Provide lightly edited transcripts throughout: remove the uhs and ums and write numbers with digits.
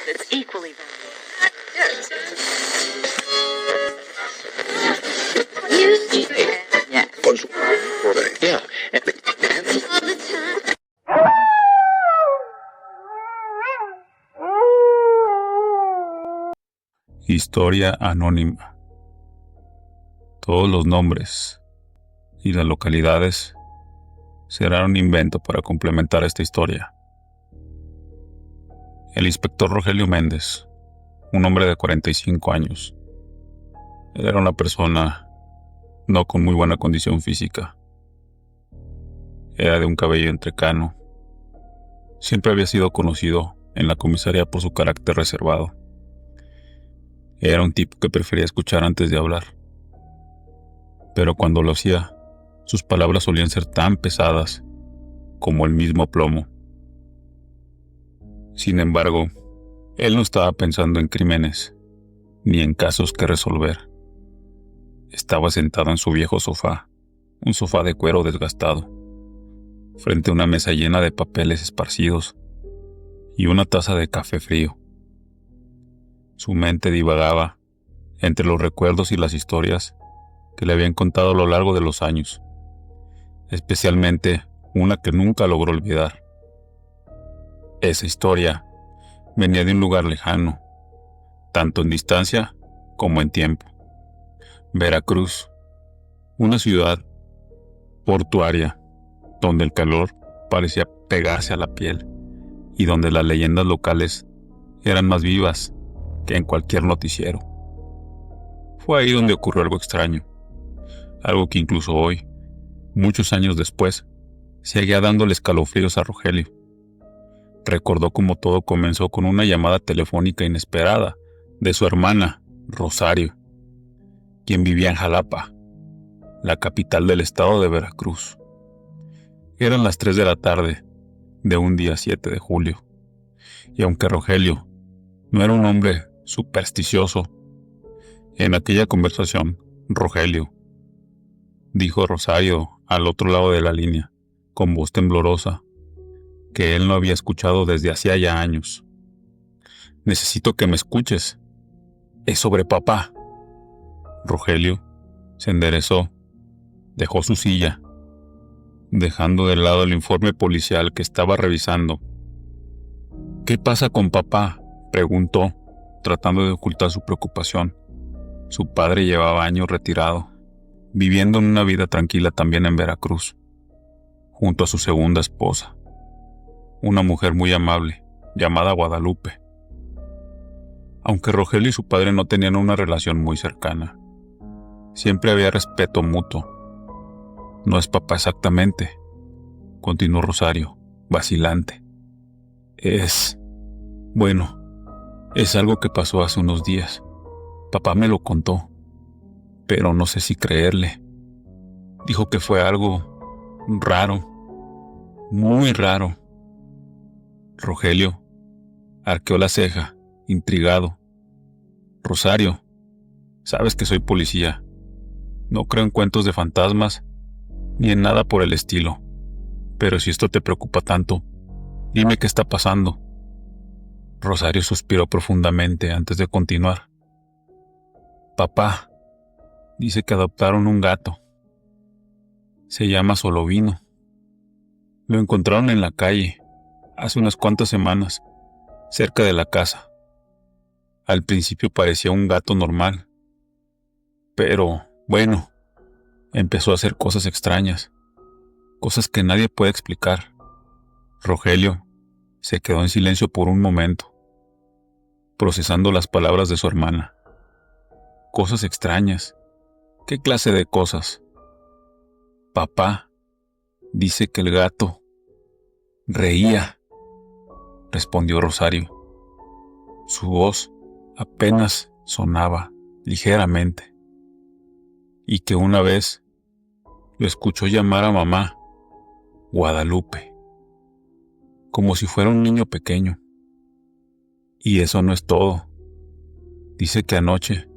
It's equally Historia anónima. Todos los nombres y las localidades serán un invento para complementar esta historia. El inspector Rogelio Méndez, un hombre de 45 años, era una persona no con muy buena condición física. Era de un cabello entrecano. Siempre había sido conocido en la comisaría por su carácter reservado. Era un tipo que prefería escuchar antes de hablar. Pero cuando lo hacía, sus palabras solían ser tan pesadas como el mismo plomo. Sin embargo, él no estaba pensando en crímenes, ni en casos que resolver. Estaba sentado en su viejo sofá, un sofá de cuero desgastado, frente a una mesa llena de papeles esparcidos y una taza de café frío. Su mente divagaba entre los recuerdos y las historias que le habían contado a lo largo de los años, especialmente una que nunca logró olvidar. Esa historia venía de un lugar lejano, tanto en distancia como en tiempo. Veracruz, una ciudad portuaria donde el calor parecía pegarse a la piel y donde las leyendas locales eran más vivas que en cualquier noticiero. Fue ahí donde ocurrió algo extraño, algo que incluso hoy, muchos años después, seguía dándole escalofríos a Rogelio. Recordó cómo todo comenzó con una llamada telefónica inesperada de su hermana, Rosario, quien vivía en Jalapa, la capital del estado de Veracruz. Eran las 3 de la tarde de un día 7 de julio, y aunque Rogelio no era un hombre supersticioso, en aquella conversación, Rogelio dijo a Rosario al otro lado de la línea, con voz temblorosa, que él no había escuchado desde hacía ya años. «Necesito que me escuches. Es sobre papá». Rogelio se enderezó, dejó su silla, dejando de lado el informe policial que estaba revisando. «¿Qué pasa con papá?», preguntó, tratando de ocultar su preocupación. Su padre llevaba años retirado, viviendo en una vida tranquila también en Veracruz, junto a su segunda esposa, una mujer muy amable, llamada Guadalupe. Aunque Rogelio y su padre no tenían una relación muy cercana, siempre había respeto mutuo. «No es papá exactamente», continuó Rosario, vacilante. Bueno, es algo que pasó hace unos días. Papá me lo contó, pero no sé si creerle. Dijo que fue algo raro, muy raro». Rogelio arqueó la ceja, intrigado. «Rosario, sabes que soy policía. No creo en cuentos de fantasmas, ni en nada por el estilo. Pero si esto te preocupa tanto, dime qué está pasando». Rosario suspiró profundamente antes de continuar. «Papá dice que adoptaron un gato. Se llama Solovino. Lo encontraron en la calle hace unas cuantas semanas, cerca de la casa. Al principio parecía un gato normal, pero, bueno, empezó a hacer cosas extrañas, cosas que nadie puede explicar». Rogelio se quedó en silencio por un momento, procesando las palabras de su hermana. «Cosas extrañas. ¿Qué clase de cosas?» «Papá dice que el gato reía», respondió Rosario. Su voz apenas sonaba ligeramente, y que una vez lo escuchó llamar a mamá Guadalupe, como si fuera un niño pequeño. Y eso no es todo. Dice que anoche,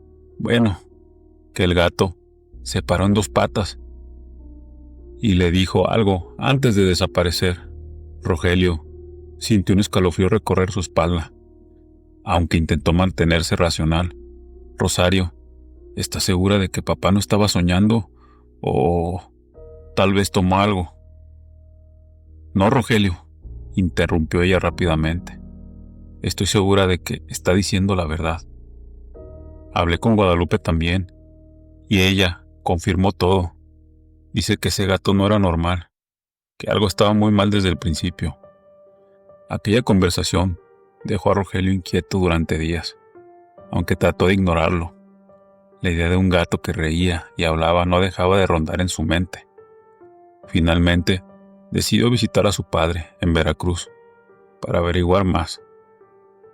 que el gato se paró en 2 patas y le dijo algo antes de desaparecer. Rogelio Sintió un escalofrío recorrer su espalda. Aunque intentó mantenerse racional. Rosario, ¿estás segura de que papá no estaba soñando? ¿O tal vez tomó algo? No, Rogelio, interrumpió ella rápidamente. Estoy segura de que está diciendo la verdad. Hablé con Guadalupe también, y ella confirmó todo. Dice que ese gato no era normal, que algo estaba muy mal desde el principio. Aquella conversación dejó a Rogelio inquieto durante días, aunque trató de ignorarlo. La idea de un gato que reía y hablaba no dejaba de rondar en su mente. Finalmente, decidió visitar a su padre en Veracruz para averiguar más.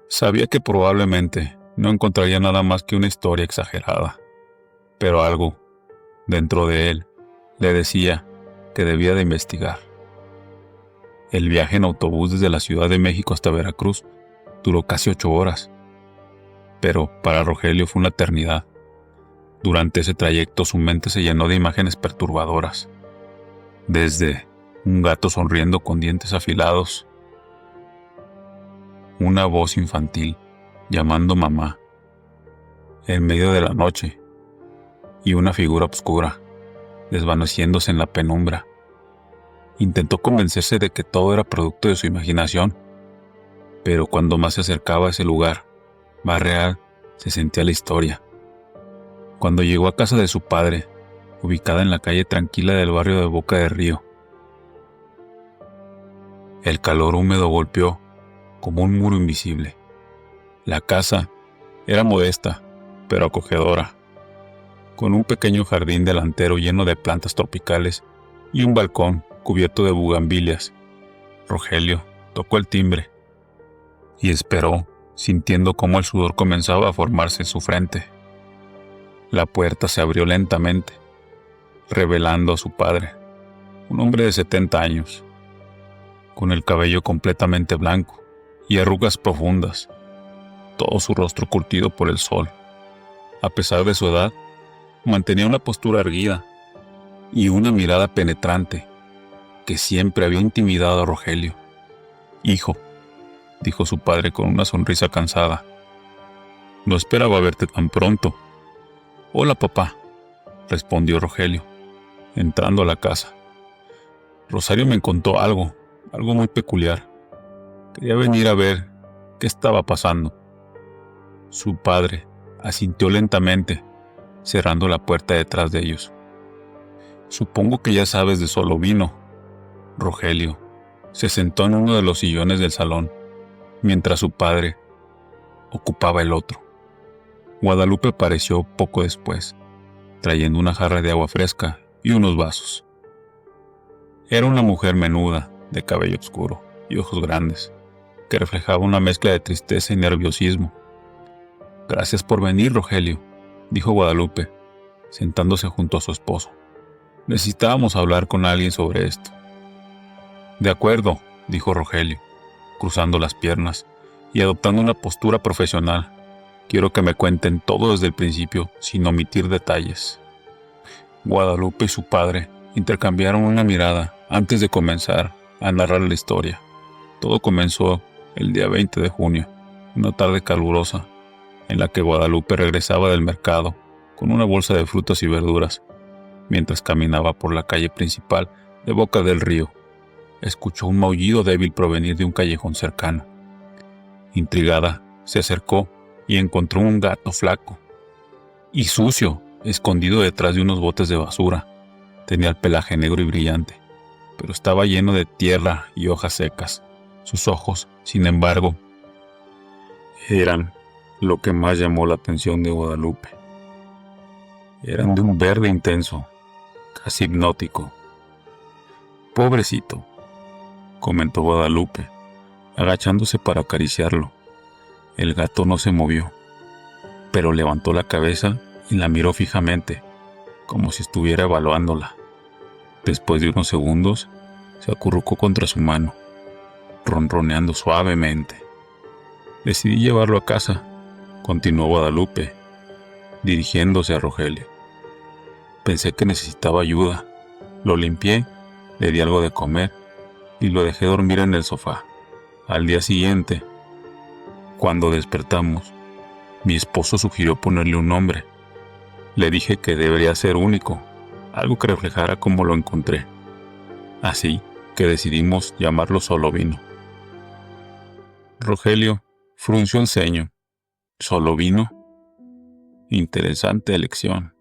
Sabía que probablemente no encontraría nada más que una historia exagerada, pero algo dentro de él le decía que debía de investigar. El viaje en autobús desde la Ciudad de México hasta Veracruz duró casi 8 horas, pero para Rogelio fue una eternidad. Durante ese trayecto su mente se llenó de imágenes perturbadoras, desde un gato sonriendo con dientes afilados, una voz infantil llamando mamá en medio de la noche y una figura oscura desvaneciéndose en la penumbra. Intentó convencerse de que todo era producto de su imaginación, pero cuando más se acercaba a ese lugar, más real se sentía la historia. Cuando llegó a casa de su padre, ubicada en la calle tranquila del barrio de Boca de Río, el calor húmedo golpeó como un muro invisible. La casa era modesta, pero acogedora, con un pequeño jardín delantero lleno de plantas tropicales y un balcón cubierto de bugambilias. Rogelio tocó el timbre y esperó, sintiendo cómo el sudor comenzaba a formarse en su frente. La puerta se abrió lentamente, revelando a su padre, un hombre de 70 años, con el cabello completamente blanco y arrugas profundas, todo su rostro curtido por el sol. A pesar de su edad, mantenía una postura erguida y una mirada penetrante que siempre había intimidado a Rogelio. «Hijo», dijo su padre con una sonrisa cansada, «no esperaba verte tan pronto». «Hola, papá», respondió Rogelio, entrando a la casa. «Rosario me contó algo muy peculiar. Quería venir a ver qué estaba pasando». Su padre asintió lentamente, cerrando la puerta detrás de ellos. «Supongo que ya sabes de su vino». Rogelio se sentó en uno de los sillones del salón, mientras su padre ocupaba el otro. Guadalupe apareció poco después, trayendo una jarra de agua fresca y unos vasos. Era una mujer menuda, de cabello oscuro y ojos grandes, que reflejaba una mezcla de tristeza y nerviosismo. «Gracias por venir, Rogelio», dijo Guadalupe, sentándose junto a su esposo. «Necesitábamos hablar con alguien sobre esto». «De acuerdo», dijo Rogelio, cruzando las piernas y adoptando una postura profesional. «Quiero que me cuenten todo desde el principio, sin omitir detalles». Guadalupe y su padre intercambiaron una mirada antes de comenzar a narrar la historia. Todo comenzó el día 20 de junio, una tarde calurosa, en la que Guadalupe regresaba del mercado con una bolsa de frutas y verduras. Mientras caminaba por la calle principal de Boca del Río, escuchó un maullido débil provenir de un callejón cercano. Intrigada, se acercó y encontró un gato flaco y sucio, escondido detrás de unos botes de basura. Tenía el pelaje negro y brillante, pero estaba lleno de tierra y hojas secas. Sus ojos, sin embargo, eran lo que más llamó la atención de Guadalupe. Eran de un verde intenso, casi hipnótico. «Pobrecito», comentó Guadalupe, agachándose para acariciarlo. El gato no se movió, pero levantó la cabeza y la miró fijamente, como si estuviera evaluándola. Después de unos segundos, se acurrucó contra su mano, ronroneando suavemente. «Decidí llevarlo a casa», continuó Guadalupe, dirigiéndose a Rogelio. «Pensé que necesitaba ayuda. Lo limpié, le di algo de comer y lo dejé dormir en el sofá. Al día siguiente, cuando despertamos, mi esposo sugirió ponerle un nombre. Le dije que debería ser único, algo que reflejara cómo lo encontré. Así que decidimos llamarlo Solovino. Rogelio frunció el ceño. ¿Solovino? Interesante elección.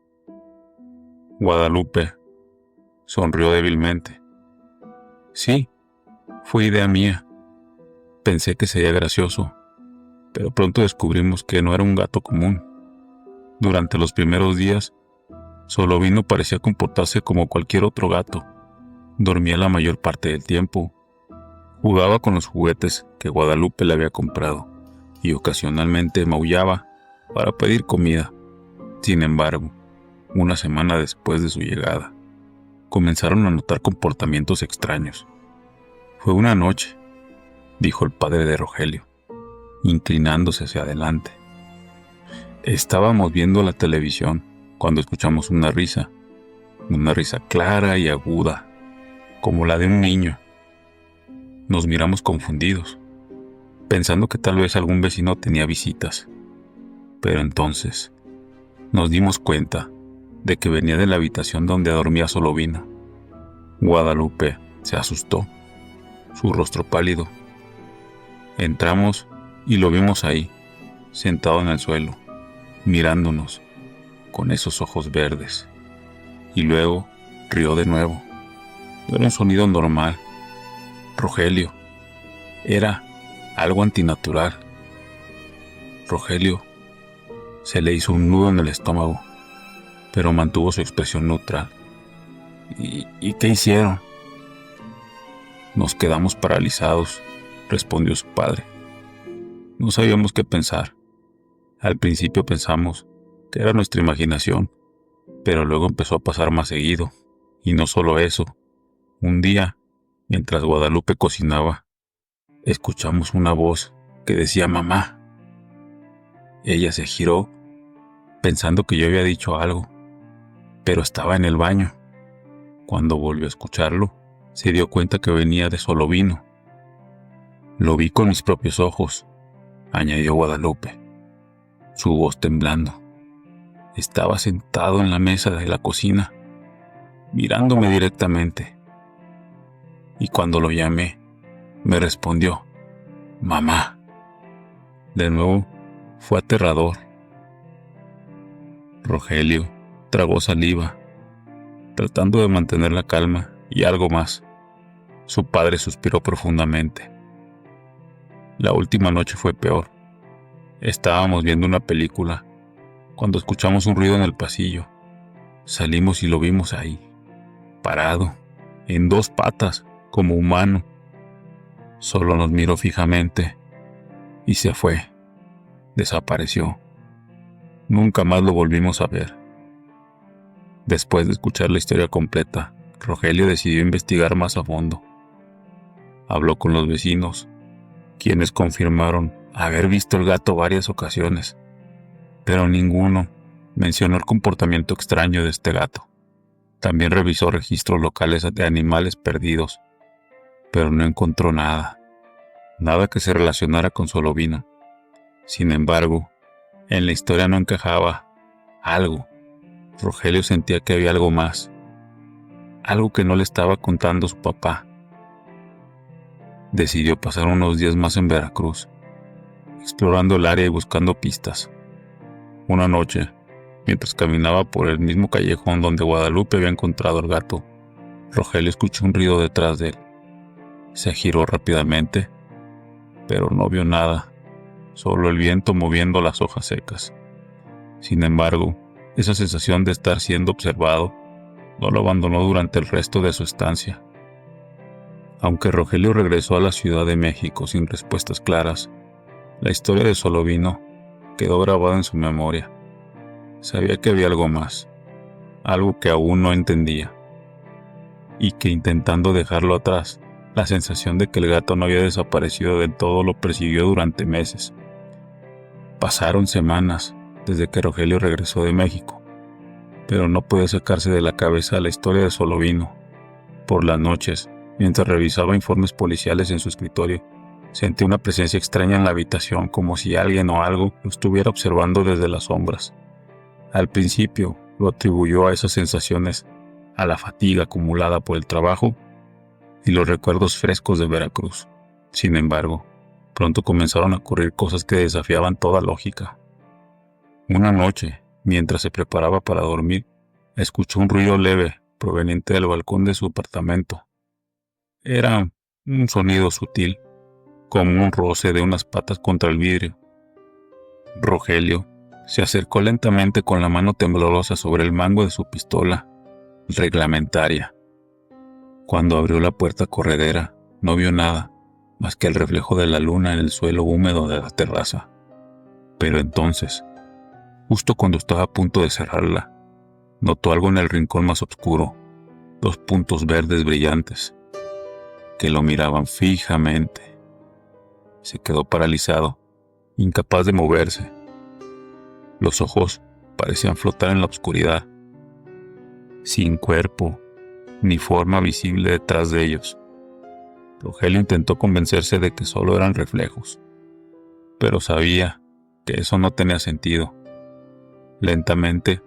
Guadalupe sonrió débilmente. Sí, fue idea mía. Pensé que sería gracioso, pero pronto descubrimos que no era un gato común. Durante los primeros días, Solovino parecía comportarse como cualquier otro gato. Dormía la mayor parte del tiempo. Jugaba con los juguetes que Guadalupe le había comprado y ocasionalmente maullaba para pedir comida. Sin embargo, una semana después de su llegada, comenzaron a notar comportamientos extraños. Fue una noche, dijo el padre de Rogelio, inclinándose hacia adelante. Estábamos viendo la televisión cuando escuchamos una risa clara y aguda, como la de un niño. Nos miramos confundidos, pensando que tal vez algún vecino tenía visitas. Pero entonces nos dimos cuenta de que venía de la habitación donde dormía Solovino. Guadalupe se asustó, su rostro pálido. Entramos y lo vimos ahí, sentado en el suelo, mirándonos con esos ojos verdes. Y luego rió de nuevo. No era un sonido normal, Rogelio. Era algo antinatural. Rogelio se le hizo un nudo en el estómago, pero mantuvo su expresión neutral. ¿Y qué hicieron? Nos quedamos paralizados, respondió su padre. No sabíamos qué pensar. Al principio pensamos que era nuestra imaginación, pero luego empezó a pasar más seguido. Y no solo eso. Un día, mientras Guadalupe cocinaba, escuchamos una voz que decía mamá. Ella se giró, pensando que yo había dicho algo, pero estaba en el baño. Cuando volvió a escucharlo, se dio cuenta que venía de Solovino. Lo vi con mis propios ojos, añadió Guadalupe, su voz temblando. Estaba sentado en la mesa de la cocina, mirándome directamente. Y cuando lo llamé, me respondió, mamá. De nuevo, fue aterrador. Rogelio tragó saliva, tratando de mantener la calma y algo más. Su padre suspiró profundamente. La última noche fue peor. Estábamos viendo una película cuando escuchamos un ruido en el pasillo. Salimos y lo vimos ahí, parado, en dos patas, como humano. Solo nos miró fijamente y se fue. Desapareció. Nunca más lo volvimos a ver. Después de escuchar la historia completa, Rogelio decidió investigar más a fondo. Habló con los vecinos, quienes confirmaron haber visto el gato varias ocasiones, pero ninguno mencionó el comportamiento extraño de este gato. También revisó registros locales de animales perdidos, pero no encontró nada que se relacionara con Solovino. Sin embargo, en la historia no encajaba algo. Rogelio sentía que había algo más, algo que no le estaba contando su papá. Decidió pasar unos días más en Veracruz, explorando el área y buscando pistas. Una noche, mientras caminaba por el mismo callejón donde Guadalupe había encontrado al gato, Rogelio escuchó un ruido detrás de él. Se giró rápidamente, pero no vio nada, solo el viento moviendo las hojas secas. Sin embargo, esa sensación de estar siendo observado no lo abandonó durante el resto de su estancia. Aunque Rogelio regresó a la Ciudad de México sin respuestas claras, la historia de Solovino quedó grabada en su memoria. Sabía que había algo más, algo que aún no entendía, y que intentando dejarlo atrás, la sensación de que el gato no había desaparecido del todo lo persiguió durante meses. Pasaron semanas desde que Rogelio regresó de México, pero no podía sacarse de la cabeza la historia de Solovino. Por las noches, mientras revisaba informes policiales en su escritorio, Sentí una presencia extraña en la habitación, como si alguien o algo lo estuviera observando desde las sombras. Al principio lo atribuyó a esas sensaciones, a la fatiga acumulada por el trabajo y los recuerdos frescos de Veracruz. Sin embargo, pronto comenzaron a ocurrir cosas que desafiaban toda lógica. Una noche, mientras se preparaba para dormir, escuchó un ruido leve proveniente del balcón de su apartamento. Era un sonido sutil, como un roce de unas patas contra el vidrio. Rogelio se acercó lentamente con la mano temblorosa sobre el mango de su pistola reglamentaria. Cuando abrió la puerta corredera, no vio nada más que el reflejo de la luna en el suelo húmedo de la terraza. Pero entonces, justo cuando estaba a punto de cerrarla, notó algo en el rincón más oscuro, 2 puntos verdes brillantes, que lo miraban fijamente. Se quedó paralizado, incapaz de moverse. Los ojos parecían flotar en la oscuridad, sin cuerpo ni forma visible detrás de ellos. Rogelio intentó convencerse de que solo eran reflejos, pero sabía que eso no tenía sentido. Lentamente,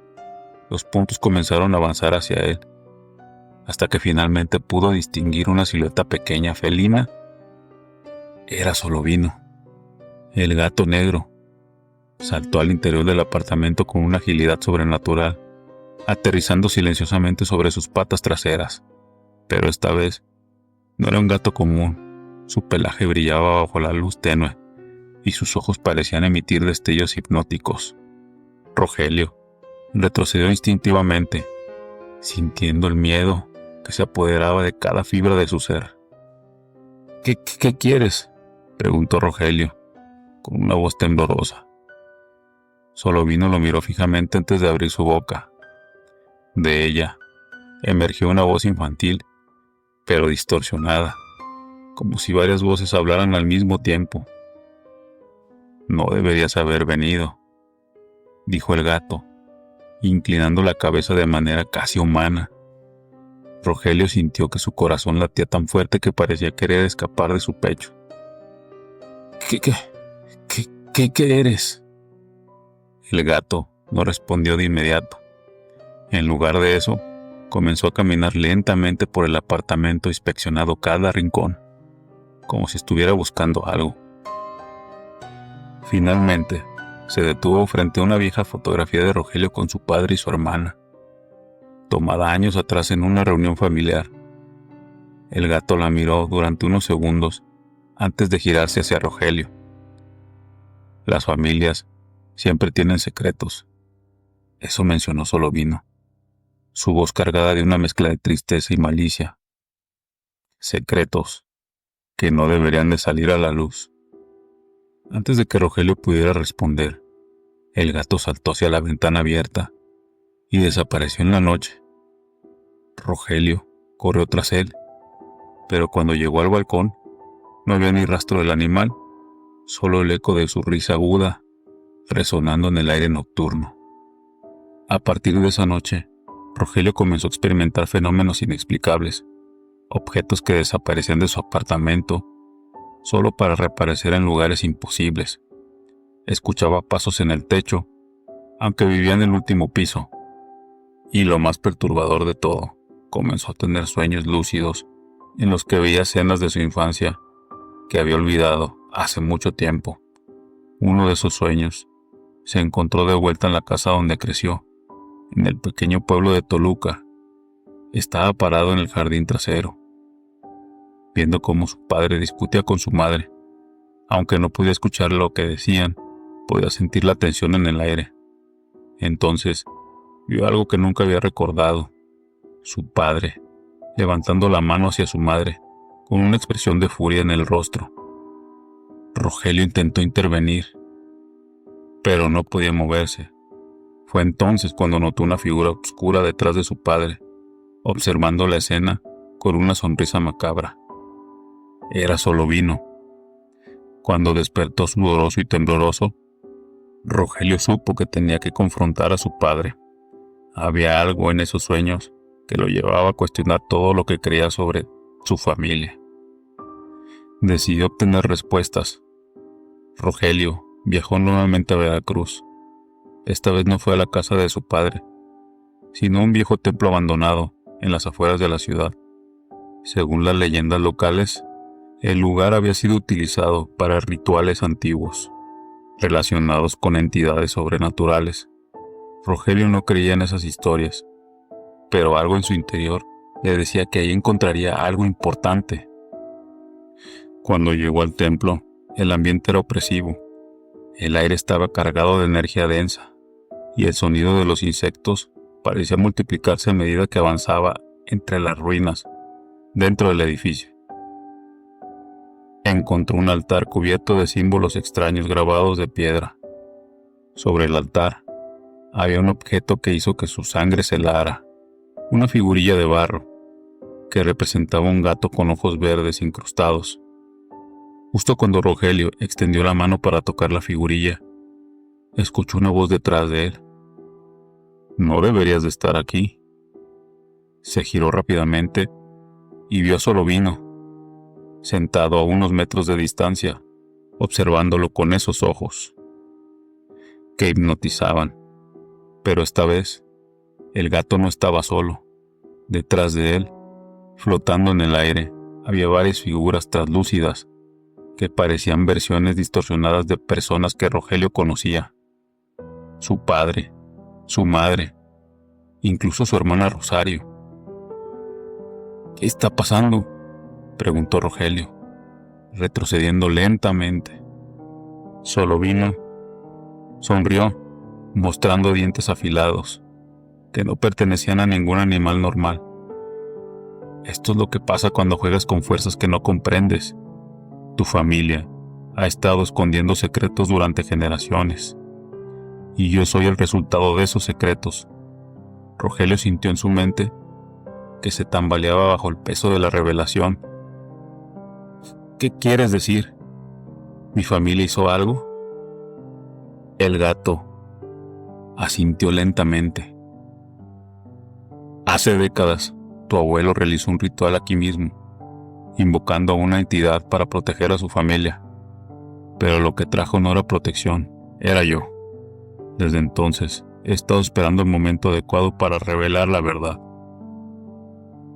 los puntos comenzaron a avanzar hacia él, hasta que finalmente pudo distinguir una silueta pequeña felina. Era Solovino, el gato negro. Saltó al interior del apartamento con una agilidad sobrenatural, aterrizando silenciosamente sobre sus patas traseras. Pero esta vez no era un gato común. Su pelaje brillaba bajo la luz tenue y sus ojos parecían emitir destellos hipnóticos. Rogelio retrocedió instintivamente, sintiendo el miedo que se apoderaba de cada fibra de su ser. ¿Qué quieres?, preguntó Rogelio, con una voz temblorosa. Solovino lo miró fijamente antes de abrir su boca. De ella emergió una voz infantil, pero distorsionada, como si varias voces hablaran al mismo tiempo. «No deberías haber venido», dijo el gato, inclinando la cabeza de manera casi humana. Rogelio sintió que su corazón latía tan fuerte que parecía querer escapar de su pecho. ¿Qué eres?», El gato no respondió de inmediato. En lugar de eso, comenzó a caminar lentamente por el apartamento, inspeccionando cada rincón, como si estuviera buscando algo. Finalmente, se detuvo frente a una vieja fotografía de Rogelio con su padre y su hermana, tomada años atrás en una reunión familiar. El gato la miró durante unos segundos antes de girarse hacia Rogelio. Las familias siempre tienen secretos. Eso mencionó Solovino, su voz cargada de una mezcla de tristeza y malicia. Secretos que no deberían de salir a la luz. Antes de que Rogelio pudiera responder, el gato saltó hacia la ventana abierta y desapareció en la noche. Rogelio corrió tras él, pero cuando llegó al balcón, no había ni rastro del animal, solo el eco de su risa aguda resonando en el aire nocturno. A partir de esa noche, Rogelio comenzó a experimentar fenómenos inexplicables, objetos que desaparecían de su apartamento solo para reaparecer en lugares imposibles. Escuchaba pasos en el techo, aunque vivía en el último piso. Y lo más perturbador de todo, comenzó a tener sueños lúcidos en los que veía escenas de su infancia que había olvidado hace mucho tiempo. Uno de esos sueños se encontró de vuelta en la casa donde creció, en el pequeño pueblo de Toluca. Estaba parado en el jardín trasero, viendo cómo su padre discutía con su madre. Aunque no podía escuchar lo que decían, podía sentir la tensión en el aire. Entonces, vio algo que nunca había recordado: su padre, levantando la mano hacia su madre, con una expresión de furia en el rostro. Rogelio intentó intervenir, pero no podía moverse. Fue entonces cuando notó una figura oscura detrás de su padre, observando la escena con una sonrisa macabra. Era Solovino. Cuando despertó sudoroso y tembloroso, Rogelio supo que tenía que confrontar a su padre. Había algo en esos sueños que lo llevaba a cuestionar todo lo que creía sobre su familia. Decidió obtener respuestas. Rogelio viajó nuevamente a Veracruz. Esta vez no fue a la casa de su padre, sino a un viejo templo abandonado en las afueras de la ciudad. Según las leyendas locales, el lugar había sido utilizado para rituales antiguos, relacionados con entidades sobrenaturales. Rogelio no creía en esas historias, pero algo en su interior le decía que ahí encontraría algo importante. Cuando llegó al templo, el ambiente era opresivo. El aire estaba cargado de energía densa, y el sonido de los insectos parecía multiplicarse a medida que avanzaba entre las ruinas dentro del edificio. Encontró un altar cubierto de símbolos extraños grabados de piedra. Sobre el altar había un objeto que hizo que su sangre se helara, una figurilla de barro que representaba un gato con ojos verdes incrustados. Justo cuando Rogelio extendió la mano para tocar la figurilla, escuchó una voz detrás de él. «No deberías de estar aquí». Se giró rápidamente y vio a Solovino, sentado a unos metros de distancia, observándolo con esos ojos que hipnotizaban. Pero esta vez, el gato no estaba solo. Detrás de él, flotando en el aire, había varias figuras translúcidas que parecían versiones distorsionadas de personas que Rogelio conocía. Su padre, su madre, incluso su hermana Rosario. «¿Qué está pasando?», preguntó Rogelio, retrocediendo lentamente. Solovino sonrió, mostrando dientes afilados, que no pertenecían a ningún animal normal. «Esto es lo que pasa cuando juegas con fuerzas que no comprendes. Tu familia ha estado escondiendo secretos durante generaciones, y yo soy el resultado de esos secretos». Rogelio sintió en su mente que se tambaleaba bajo el peso de la revelación. «¿Qué quieres decir? ¿Mi familia hizo algo?». El gato asintió lentamente. «Hace décadas, tu abuelo realizó un ritual aquí mismo, invocando a una entidad para proteger a su familia. Pero lo que trajo no era protección, era yo. Desde entonces, he estado esperando el momento adecuado para revelar la verdad».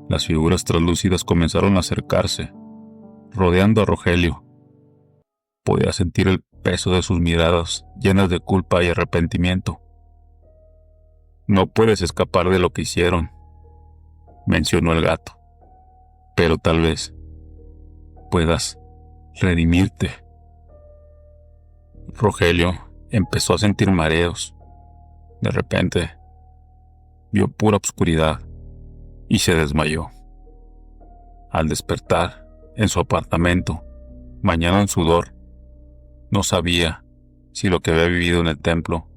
Las figuras translúcidas comenzaron a acercarse, rodeando a Rogelio. Podía sentir el peso de sus miradas llenas de culpa y arrepentimiento. «No puedes escapar de lo que hicieron», mencionó el gato, «pero tal vez puedas redimirte». Rogelio empezó a sentir mareos. De repente, vio pura oscuridad y se desmayó. Al despertar en su apartamento, bañado en sudor, no sabía si lo que había vivido en el templo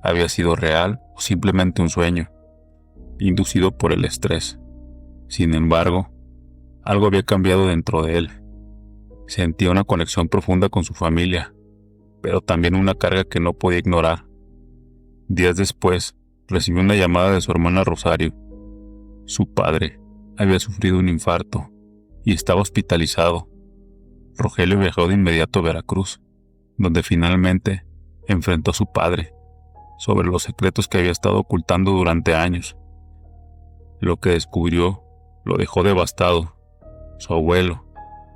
había sido real o simplemente un sueño, inducido por el estrés. Sin embargo, algo había cambiado dentro de él. Sentía una conexión profunda con su familia, pero también una carga que no podía ignorar. Días después, recibió una llamada de su hermana Rosario. Su padre había sufrido un infarto y estaba hospitalizado. Rogelio viajó de inmediato a Veracruz, donde finalmente enfrentó a su padre sobre los secretos que había estado ocultando durante años. Lo que descubrió lo dejó devastado. Su abuelo,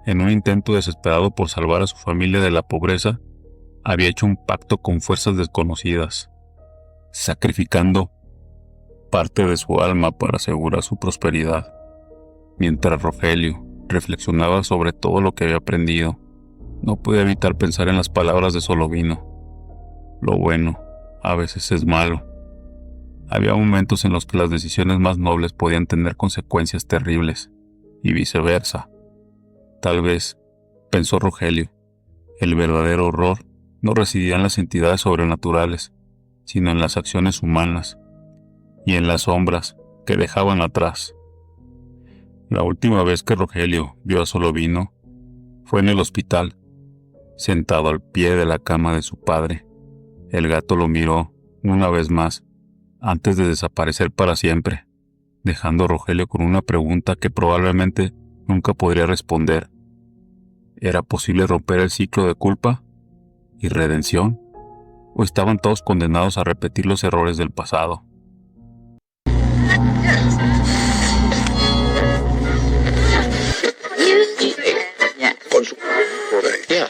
en un intento desesperado por salvar a su familia de la pobreza, había hecho un pacto con fuerzas desconocidas, sacrificando parte de su alma para asegurar su prosperidad. Mientras Rogelio reflexionaba sobre todo lo que había aprendido, no podía evitar pensar en las palabras de Solovino. Lo bueno a veces es malo. Había momentos en los que las decisiones más nobles podían tener consecuencias terribles, y viceversa. Tal vez, pensó Rogelio, el verdadero horror no residía en las entidades sobrenaturales, sino en las acciones humanas y en las sombras que dejaban atrás. La última vez que Rogelio vio a Solovino fue en el hospital, sentado al pie de la cama de su padre. El gato lo miró una vez más antes de desaparecer para siempre, dejando a Rogelio con una pregunta que probablemente nunca podría responder. ¿Era posible romper el ciclo de culpa y redención? ¿O estaban todos condenados a repetir los errores del pasado? Con su... Yeah.